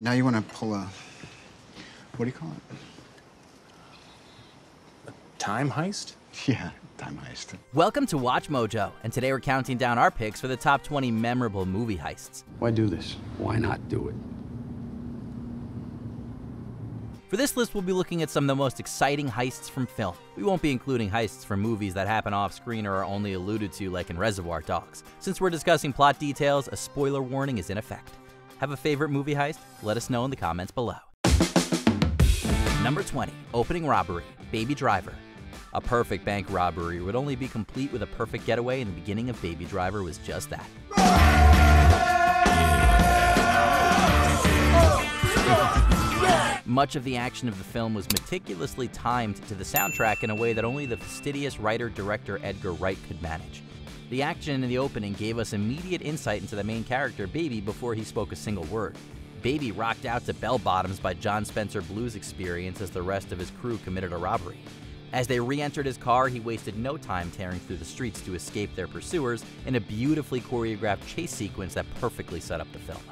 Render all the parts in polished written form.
Now you want to pull a, what do you call it? Time heist? Yeah, time heist. Welcome to Watch Mojo, and today we're counting down our picks for the top 20 memorable movie heists. Why do this? Why not do it? For this list, we'll be looking at some of the most exciting heists from film. We won't be including heists from movies that happen off-screen or are only alluded to, like in Reservoir Dogs. Since we're discussing plot details, a spoiler warning is in effect. Have a favorite movie heist? Let us know in the comments below. Number 20, opening robbery, Baby Driver. A perfect bank robbery would only be complete with a perfect getaway, and the beginning of Baby Driver was just that. Much of the action of the film was meticulously timed to the soundtrack in a way that only the fastidious writer-director Edgar Wright could manage. The action in the opening gave us immediate insight into the main character, Baby, before he spoke a single word. Baby rocked out to Bell Bottoms by John Spencer Blues Experience as the rest of his crew committed a robbery. As they re-entered his car, he wasted no time tearing through the streets to escape their pursuers in a beautifully choreographed chase sequence that perfectly set up the film.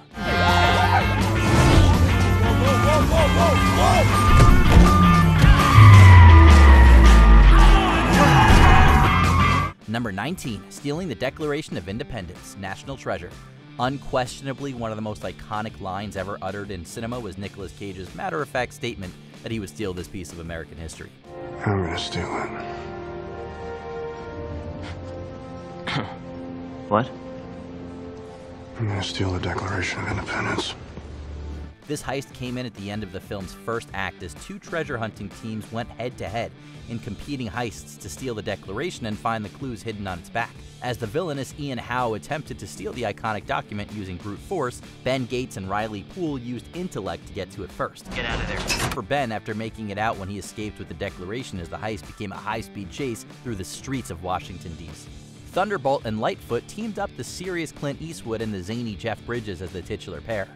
Number 19, stealing the Declaration of Independence, National Treasure. Unquestionably one of the most iconic lines ever uttered in cinema was Nicolas Cage's matter-of-fact statement that he would steal this piece of American history. I'm gonna steal it. What? I'm gonna steal the Declaration of Independence. This heist came in at the end of the film's first act as two treasure hunting teams went head-to-head in competing heists to steal the Declaration and find the clues hidden on its back. As the villainous Ian Howe attempted to steal the iconic document using brute force, Ben Gates and Riley Poole used intellect to get to it first. Get out of there. For Ben, after making it out when he escaped with the Declaration as the heist became a high-speed chase through the streets of Washington, D.C. Thunderbolt and Lightfoot teamed up the serious Clint Eastwood and the zany Jeff Bridges as the titular pair.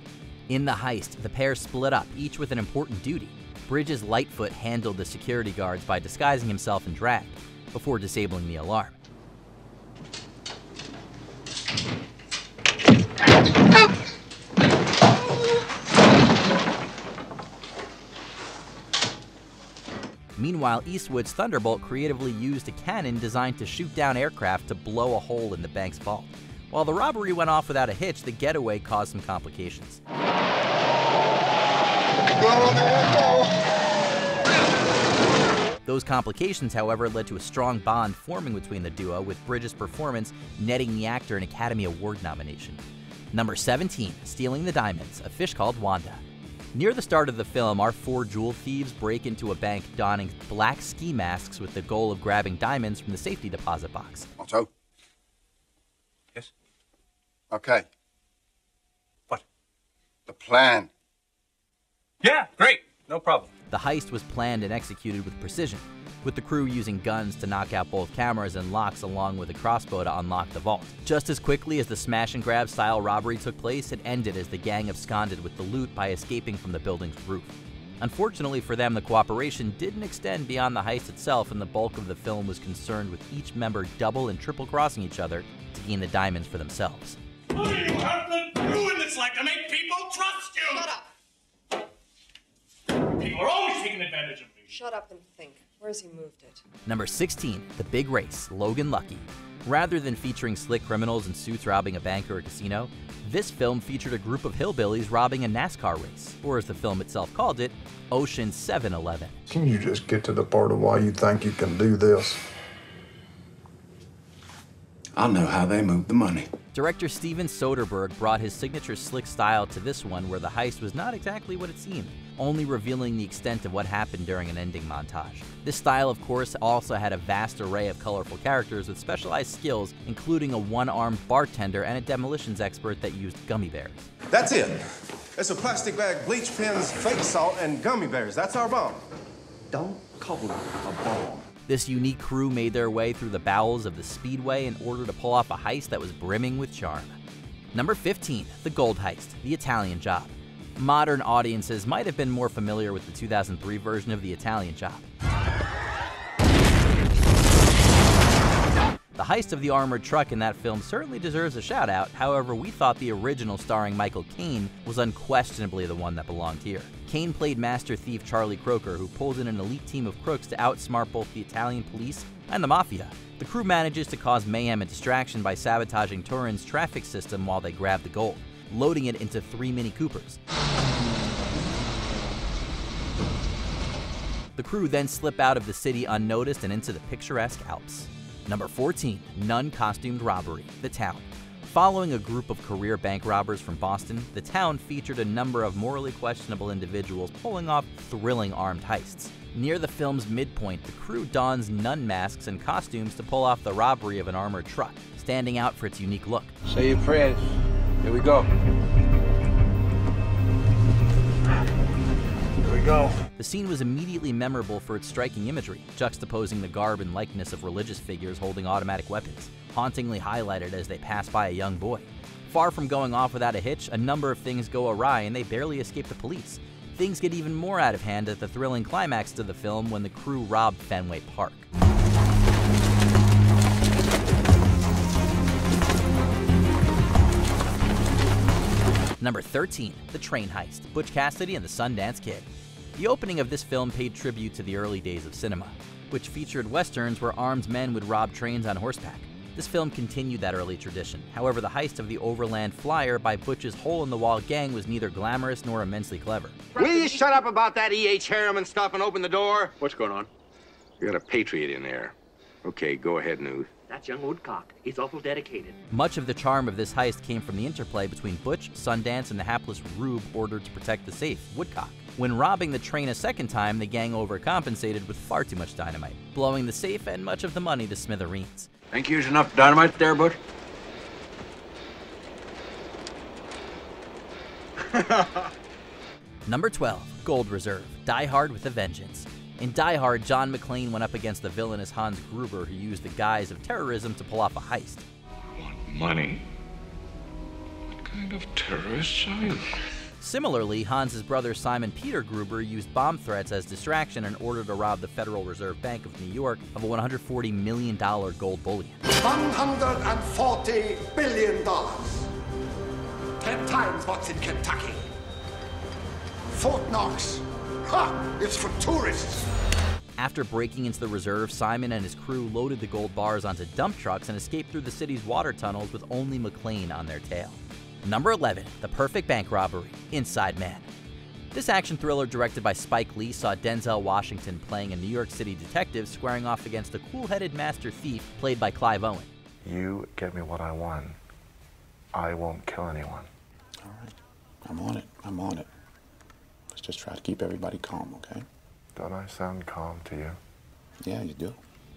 In the heist, the pair split up, each with an important duty. Bridges' Lightfoot handled the security guards by disguising himself in drag, before disabling the alarm. Meanwhile, Eastwood's Thunderbolt creatively used a cannon designed to shoot down aircraft to blow a hole in the bank's vault. While the robbery went off without a hitch, the getaway caused some complications. Those complications, however, led to a strong bond forming between the duo, with Bridges' performance netting the actor an Academy Award nomination. Number 17, stealing the diamonds, A Fish Called Wanda. Near the start of the film, our four jewel thieves break into a bank donning black ski masks with the goal of grabbing diamonds from the safety deposit box. Otto? Yes? Okay. What? The plan. Yeah, great. No problem. The heist was planned and executed with precision, with the crew using guns to knock out both cameras and locks along with a crossbow to unlock the vault. Just as quickly as the smash and grab style robbery took place, it ended as the gang absconded with the loot by escaping from the building's roof. Unfortunately for them, the cooperation didn't extend beyond the heist itself, and the bulk of the film was concerned with each member double and triple crossing each other to gain the diamonds for themselves. What do you have to do in this life to make people trust you? Shut up. People are always taking advantage of me. Shut up and think. Where's he moved it? Number 16, The Big Race, Logan Lucky. Rather than featuring slick criminals in suits robbing a bank or a casino, this film featured a group of hillbillies robbing a NASCAR race, or as the film itself called it, Ocean 7-Eleven. Can you just get to the part of why you think you can do this? I'll know how they move the money. Director Steven Soderbergh brought his signature slick style to this one, where the heist was not exactly what it seemed, only revealing the extent of what happened during an ending montage. This style, of course, also had a vast array of colorful characters with specialized skills, including a one-armed bartender and a demolitions expert that used gummy bears. That's it. It's a plastic bag, bleach pens, fake salt, and gummy bears. That's our bomb. Don't call it a bomb. This unique crew made their way through the bowels of the Speedway in order to pull off a heist that was brimming with charm. Number 15, The Gold Heist, The Italian Job. Modern audiences might have been more familiar with the 2003 version of The Italian Job. The heist of the armored truck in that film certainly deserves a shout out, however we thought the original starring Michael Caine was unquestionably the one that belonged here. Caine played master thief Charlie Croker, who pulled in an elite team of crooks to outsmart both the Italian police and the mafia. The crew manages to cause mayhem and distraction by sabotaging Turin's traffic system while they grab the gold, loading it into 3 Mini Coopers. The crew then slip out of the city unnoticed and into the picturesque Alps. Number 14, nun-costumed robbery, The Town. Following a group of career bank robbers from Boston, The Town featured a number of morally questionable individuals pulling off thrilling armed heists. Near the film's midpoint, the crew dons nun masks and costumes to pull off the robbery of an armored truck, standing out for its unique look. Say your prayers. Here we go. Go. The scene was immediately memorable for its striking imagery, juxtaposing the garb and likeness of religious figures holding automatic weapons, hauntingly highlighted as they pass by a young boy. Far from going off without a hitch, a number of things go awry and they barely escape the police. Things get even more out of hand at the thrilling climax to the film when the crew rob Fenway Park. Number 13, The Train Heist, Butch Cassidy and the Sundance Kid. The opening of this film paid tribute to the early days of cinema, which featured westerns where armed men would rob trains on horseback. This film continued that early tradition. However, the heist of the Overland Flyer by Butch's hole-in-the-wall gang was neither glamorous nor immensely clever. Will you shut up about that E.H. Harriman stuff and open the door? What's going on? We got a patriot in there. Okay, go ahead, Newt. That's young Woodcock. He's awful dedicated. Much of the charm of this heist came from the interplay between Butch, Sundance, and the hapless Rube ordered to protect the safe, Woodcock. When robbing the train a second time, the gang overcompensated with far too much dynamite, blowing the safe and much of the money to smithereens. Think you used enough dynamite there, Butch? Number 12, Gold Reserve, Die Hard with a Vengeance. In Die Hard, John McClane went up against the villainous Hans Gruber, who used the guise of terrorism to pull off a heist. Want money? What kind of terrorists are you? Similarly, Hans's brother Simon Peter Gruber used bomb threats as distraction in order to rob the Federal Reserve Bank of New York of a $140 million gold bullion. $140 billion. 10 times what's in Kentucky. Fort Knox. Ha! It's for tourists. After breaking into the reserve, Simon and his crew loaded the gold bars onto dump trucks and escaped through the city's water tunnels with only McClane on their tail. Number 11, The Perfect Bank Robbery, Inside Man. This action thriller directed by Spike Lee saw Denzel Washington playing a New York City detective squaring off against a cool-headed master thief played by Clive Owen. You get me what I want. I won't kill anyone. All right. I'm on it. I'm on it. Let's just try to keep everybody calm, okay? Don't I sound calm to you? Yeah, you do.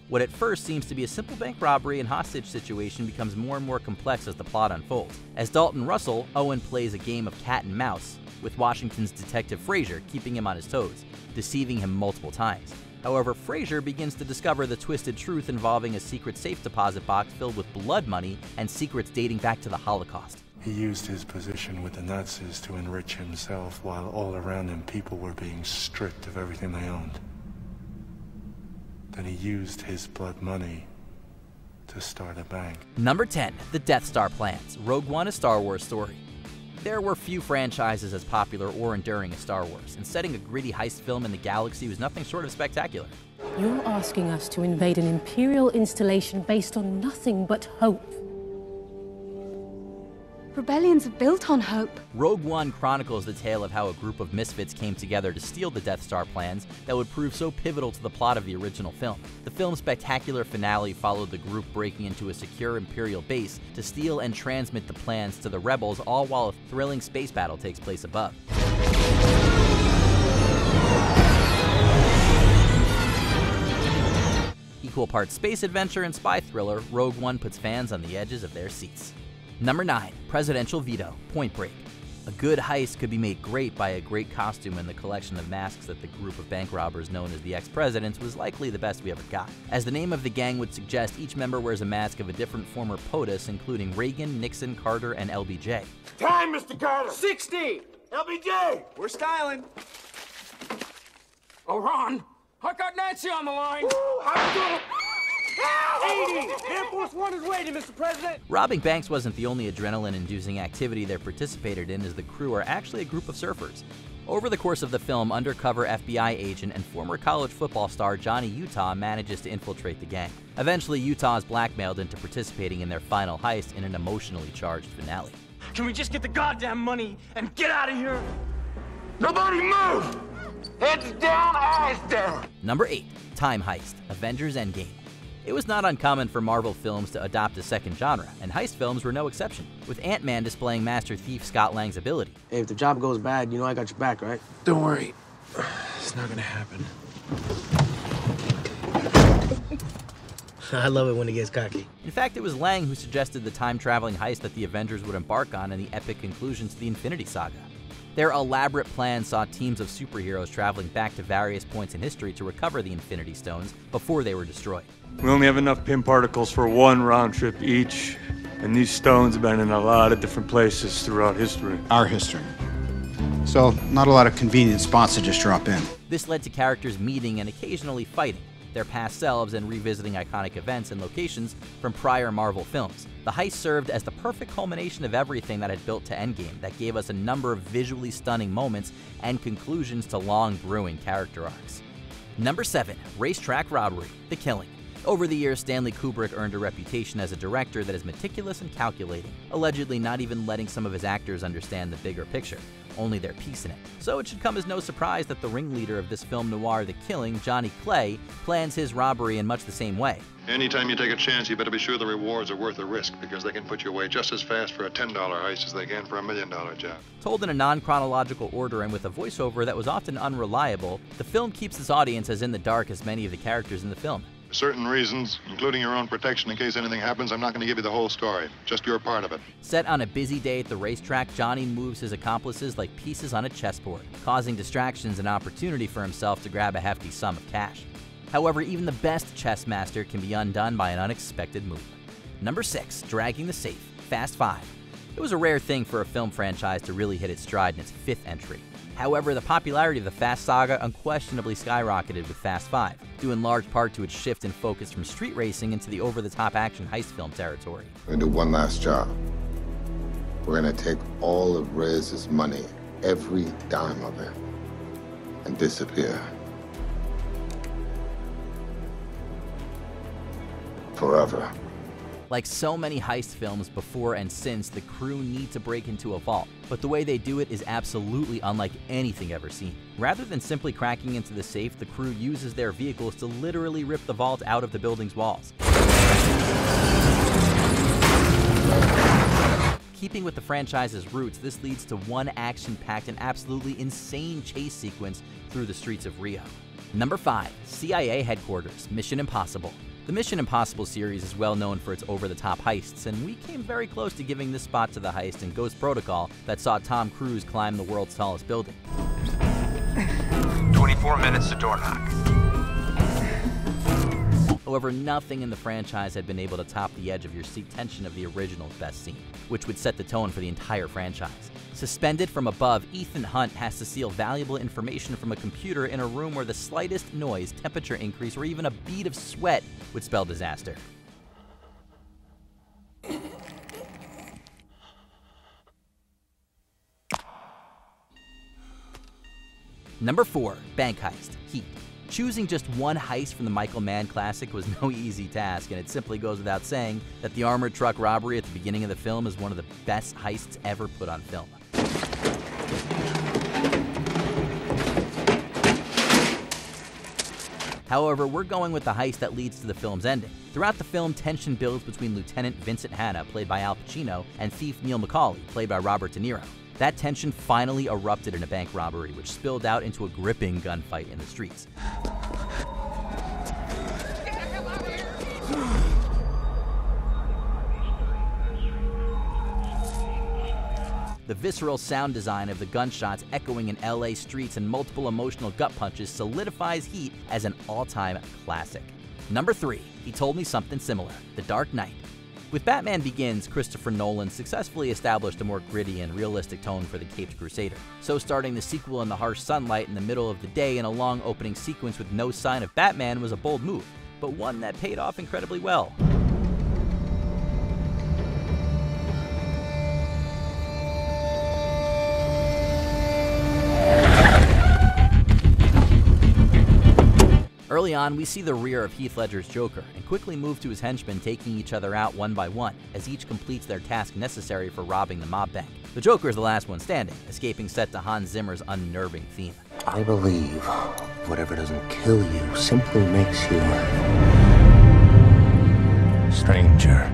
What at first seems to be a simple bank robbery and hostage situation becomes more and more complex as the plot unfolds. As Dalton Russell, Owen plays a game of cat and mouse, with Washington's detective Frazier keeping him on his toes, deceiving him multiple times. However, Frazier begins to discover the twisted truth involving a secret safe deposit box filled with blood money and secrets dating back to the Holocaust. He used his position with the Nazis to enrich himself while all around him people were being stripped of everything they owned. Then he used his blood money to start a bank. Number 10, The Death Star Plans, Rogue One, a Star Wars story. There were few franchises as popular or enduring as Star Wars, and setting a gritty heist film in the galaxy was nothing short of spectacular. You're asking us to invade an Imperial installation based on nothing but hope. Rebellions are built on hope. Rogue One chronicles the tale of how a group of misfits came together to steal the Death Star plans that would prove so pivotal to the plot of the original film. The film's spectacular finale followed the group breaking into a secure Imperial base to steal and transmit the plans to the rebels, all while a thrilling space battle takes place above. Equal parts space adventure and spy thriller, Rogue One puts fans on the edges of their seats. Number 9, Presidential Veto, Point Break. A good heist could be made great by a great costume, and the collection of masks that the group of bank robbers known as the ex-presidents was likely the best we ever got. As the name of the gang would suggest, each member wears a mask of a different former POTUS, including Reagan, Nixon, Carter, and LBJ. Time, Mr. Carter. 60. LBJ. We're styling. Oh, Ron, I got Nancy on the line. How you doing? 80! Air Force One is waiting, Mr. President! Robbing banks wasn't the only adrenaline-inducing activity they participated in, as the crew are actually a group of surfers. Over the course of the film, undercover FBI agent and former college football star Johnny Utah manages to infiltrate the gang. Eventually, Utah is blackmailed into participating in their final heist in an emotionally charged finale. Can we just get the goddamn money and get out of here? Nobody move! Heads down, eyes down! Number 8. Time Heist, Avengers Endgame. It was not uncommon for Marvel films to adopt a second genre, and heist films were no exception, with Ant-Man displaying Master Thief Scott Lang's ability. Hey, if the job goes bad, you know I got your back, right? Don't worry. It's not gonna happen. I love it when it gets cocky. In fact, it was Lang who suggested the time-traveling heist that the Avengers would embark on in the epic conclusion to the Infinity Saga. Their elaborate plan saw teams of superheroes traveling back to various points in history to recover the Infinity Stones before they were destroyed. We only have enough pin particles for one round trip each, and these stones have been in a lot of different places throughout history. Our history. So, not a lot of convenient spots to just drop in. This led to characters meeting and occasionally fighting, their past selves, and revisiting iconic events and locations from prior Marvel films. The heist served as the perfect culmination of everything that had built to Endgame, that gave us a number of visually stunning moments and conclusions to long brewing character arcs. Number 7. Racetrack Robbery, The Killing. Over the years, Stanley Kubrick earned a reputation as a director that is meticulous and calculating, allegedly not even letting some of his actors understand the bigger picture, only their piece in it. So it should come as no surprise that the ringleader of this film noir, The Killing, Johnny Clay, plans his robbery in much the same way. Anytime you take a chance, you better be sure the rewards are worth the risk, because they can put you away just as fast for a $10 heist as they can for a $1 million job. Told in a non-chronological order and with a voiceover that was often unreliable, the film keeps its audience as in the dark as many of the characters in the film. For certain reasons, including your own protection in case anything happens, I'm not going to give you the whole story, just your part of it. Set on a busy day at the racetrack, Johnny moves his accomplices like pieces on a chessboard, causing distractions and opportunity for himself to grab a hefty sum of cash. However, even the best chess master can be undone by an unexpected move. Number 6. Dragging the Safe, Fast 5. It was a rare thing for a film franchise to really hit its stride in its 5th entry. However, the popularity of the Fast saga unquestionably skyrocketed with Fast 5, due in large part to its shift in focus from street racing into the over-the-top action heist film territory. We're gonna do one last job. We're gonna take all of Rez's money, every dime of it, and disappear. Forever. Like so many heist films before and since, the crew need to break into a vault, but the way they do it is absolutely unlike anything ever seen. Rather than simply cracking into the safe, the crew uses their vehicles to literally rip the vault out of the building's walls. Keeping with the franchise's roots, this leads to one action-packed and absolutely insane chase sequence through the streets of Rio. Number 5. CIA Headquarters, Mission Impossible. The Mission Impossible series is well known for its over-the-top heists, and we came very close to giving this spot to the heist in Ghost Protocol that saw Tom Cruise climb the world's tallest building. 24 minutes to door knock. However, nothing in the franchise had been able to top the edge of your seat tension of the original's best scene, which would set the tone for the entire franchise. Suspended from above, Ethan Hunt has to steal valuable information from a computer in a room where the slightest noise, temperature increase, or even a bead of sweat would spell disaster. Number 4. Bank Heist, Heat. Choosing just one heist from the Michael Mann classic was no easy task, and it simply goes without saying that the armored truck robbery at the beginning of the film is one of the best heists ever put on film. However, we're going with the heist that leads to the film's ending. Throughout the film, tension builds between Lieutenant Vincent Hanna, played by Al Pacino, and thief Neil McCauley, played by Robert De Niro. That tension finally erupted in a bank robbery, which spilled out into a gripping gunfight in the streets. The visceral sound design of the gunshots echoing in LA streets and multiple emotional gut punches solidifies Heat as an all-time classic. Number 3. He Told Me Something Similar, The Dark Knight. With Batman Begins, Christopher Nolan successfully established a more gritty and realistic tone for the Caped Crusader. So starting the sequel in the harsh sunlight in the middle of the day in a long opening sequence with no sign of Batman was a bold move. but one that paid off incredibly well. Early on, we see the rear of Heath Ledger's Joker and quickly move to his henchmen, taking each other out one by one as each completes their task necessary for robbing the mob bank. The Joker is the last one standing, escaping set to Hans Zimmer's unnerving theme. I believe whatever doesn't kill you simply makes you stranger.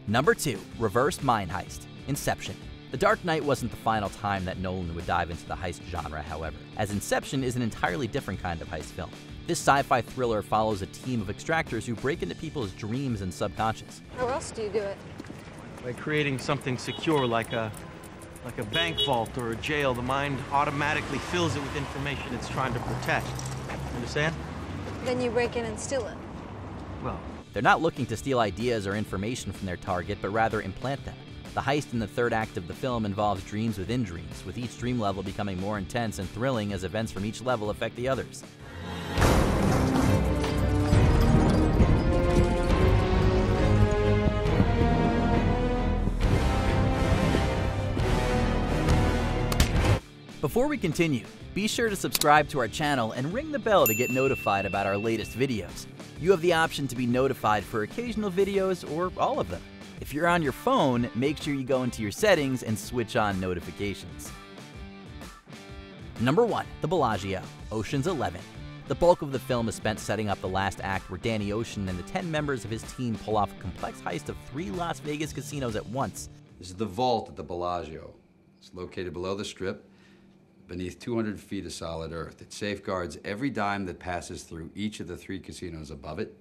Number 2, Reverse Mine Heist, Inception. The Dark Knight wasn't the final time that Nolan would dive into the heist genre, however, as Inception is an entirely different kind of heist film. This sci-fi thriller follows a team of extractors who break into people's dreams and subconscious. How else do you do it? By creating something secure like a bank vault or a jail. The mind automatically fills it with information it's trying to protect. Understand? Then you break in and steal it. Well, they're not looking to steal ideas or information from their target, but rather implant them. The heist in the third act of the film involves dreams within dreams, with each dream level becoming more intense and thrilling as events from each level affect the others. Before we continue, be sure to subscribe to our channel and ring the bell to get notified about our latest videos. You have the option to be notified for occasional videos or all of them. If you're on your phone, make sure you go into your settings and switch on notifications. Number 1, The Bellagio, Ocean's 11. The bulk of the film is spent setting up the last act where Danny Ocean and the 10 members of his team pull off a complex heist of 3 Las Vegas casinos at once. This is the vault at the Bellagio. It's located below the Strip, beneath 200 feet of solid earth. It safeguards every dime that passes through each of the 3 casinos above it.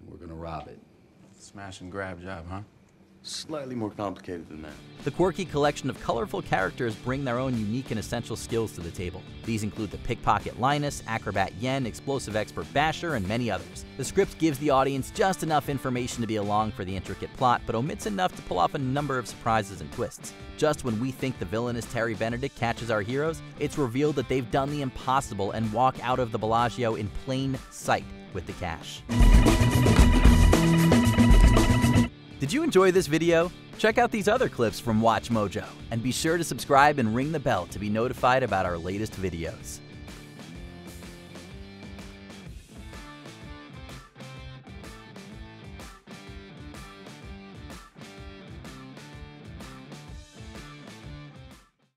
We're gonna rob it. Smash and grab job, huh? Slightly more complicated than that. The quirky collection of colorful characters bring their own unique and essential skills to the table. These include the pickpocket Linus, acrobat Yen, explosive expert Basher, and many others. The script gives the audience just enough information to be along for the intricate plot, but omits enough to pull off a number of surprises and twists. Just when we think the villainous Terry Benedict catches our heroes, it's revealed that they've done the impossible and walk out of the Bellagio in plain sight with the cash. Did you enjoy this video? Check out these other clips from WatchMojo, and be sure to subscribe and ring the bell to be notified about our latest videos.